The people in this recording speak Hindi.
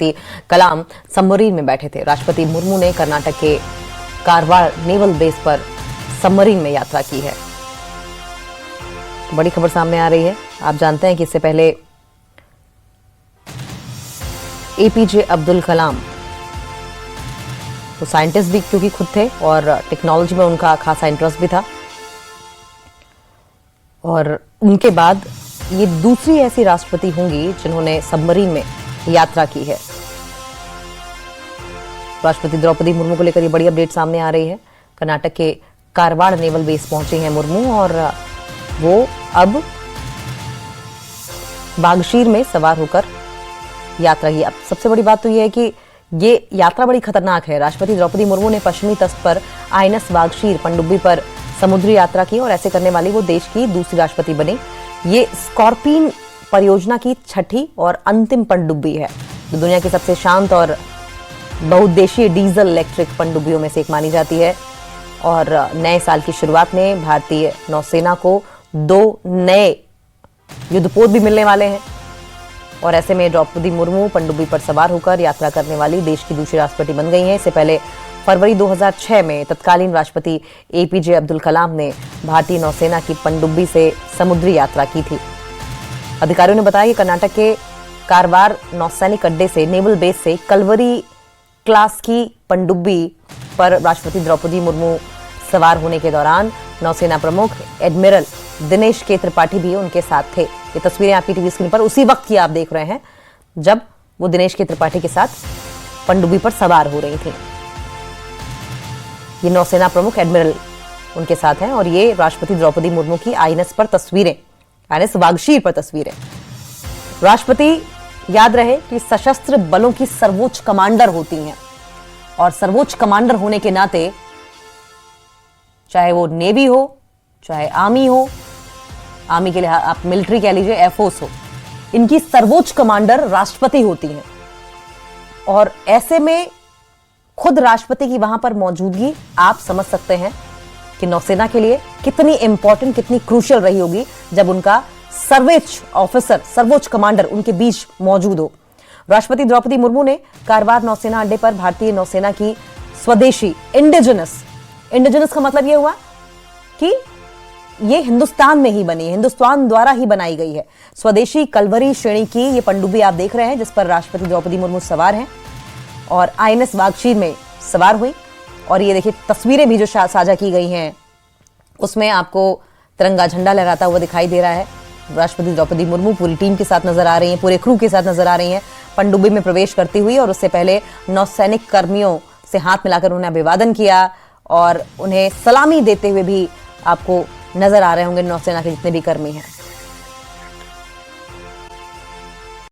राष्ट्रपति कलाम सबमरीन में बैठे थे। राष्ट्रपति मुर्मू ने कर्नाटक के कारवार नेवल बेस पर सबमरीन में यात्रा की है। बड़ी खबर सामने आ रही है। आप जानते हैं कि इससे पहले एपीजे अब्दुल कलाम तो साइंटिस्ट भी क्योंकि खुद थे और टेक्नोलॉजी में उनका खासा इंटरेस्ट भी था, और उनके बाद ये दूसरी ऐसी राष्ट्रपति होंगी जिन्होंने सबमरीन में यात्रा की है। राष्ट्रपति द्रौपदी मुर्मू को लेकर ये बड़ी अपडेट सामने आ रही है। कर्नाटक के कारवाड़ नेवल बेस पहुंची हैं मुर्मू और वो अब बागशीर में सवार होकर यात्रा की। अब सबसे बड़ी बात तो ये है कि ये यात्रा बड़ी खतरनाक है। राष्ट्रपति द्रौपदी मुर्मू ने पश्चिमी तट पर आईएनएस बागशीर पनडुब्बी पर समुद्री यात्रा की और ऐसे करने वाली वो देश की दूसरी राष्ट्रपति बनी। ये स्कॉर्पिन परियोजना की छठी और अंतिम पनडुब्बी है जो दुनिया की सबसे शांत और बहुउद्देशीय डीजल इलेक्ट्रिक पनडुब्बियों में से एक मानी जाती है। और नए साल की शुरुआत में भारतीय नौसेना को 2 नए युद्धपोत भी मिलने वाले हैं और ऐसे में द्रौपदी मुर्मू पनडुब्बी पर सवार होकर यात्रा करने वाली देश की दूसरी राष्ट्रपति बन गई हैं। इससे पहले फरवरी 2006 में तत्कालीन राष्ट्रपति एपीजे अब्दुल कलाम ने भारतीय नौसेना की पनडुब्बी से समुद्री यात्रा की थी। अधिकारियों ने बताया कि कर्नाटक के कारवार नौसैनिक अड्डे से नेवल बेस से कलवरी क्लास की पनडुब्बी पर राष्ट्रपति द्रौपदी मुर्मू सवार होने के दौरान नौसेना प्रमुख एडमिरल दिनेश के त्रिपाठी भी उनके साथ थे। ये तस्वीरें आपकी टीवी स्क्रीन पर उसी वक्त की आप देख रहे हैं जब वो दिनेश के त्रिपाठी के साथ पनडुब्बी पर सवार हो रही थी। ये नौसेना प्रमुख एडमिरल उनके साथ हैं और ये राष्ट्रपति द्रौपदी मुर्मू की आईएनएस पर तस्वीरें, आईएनएस बागशीर पर तस्वीरें। राष्ट्रपति याद रहे कि सशस्त्र बलों की सर्वोच्च कमांडर होती हैं और सर्वोच्च कमांडर होने के नाते चाहे वो नेवी हो, चाहे आर्मी हो, आर्मी के लिए आप मिलिट्री कह लीजिए, एयरफोर्स हो, इनकी सर्वोच्च कमांडर राष्ट्रपति होती हैं। और ऐसे में खुद राष्ट्रपति की वहां पर मौजूदगी आप समझ सकते हैं कि नौसेना के लिए कितनी इंपॉर्टेंट, कितनी क्रूशियल रही होगी जब उनका सर्वोच्च ऑफिसर, सर्वोच्च कमांडर उनके बीच मौजूद हो। राष्ट्रपति द्रौपदी मुर्मू ने कारवार नौसेना अड्डे पर भारतीय नौसेना की स्वदेशी इंडिजिनस का मतलब यह हुआ कि ये हिंदुस्तान में ही बनी है, हिंदुस्तान द्वारा ही बनाई गई है। स्वदेशी कलवरी श्रेणी की ये पनडुब्बी आप देख रहे हैं जिस पर राष्ट्रपति द्रौपदी मुर्मू सवार हैं और आईएनएस बागशीर में सवार हुई। और ये देखिए तस्वीरें भी जो साझा की गई हैं उसमें आपको तिरंगा झंडा लहराता हुआ दिखाई दे रहा है। राष्ट्रपति द्रौपदी मुर्मू पूरी टीम के साथ नजर आ रही हैं, पूरे क्रू के साथ नजर आ रही हैं पनडुब्बी में प्रवेश करती हुई। और उससे पहले नौसैनिक कर्मियों से हाथ मिलाकर उन्हें अभिवादन किया और उन्हें सलामी देते हुए भी आपको नजर आ रहे होंगे नौसेना के जितने भी कर्मी हैं।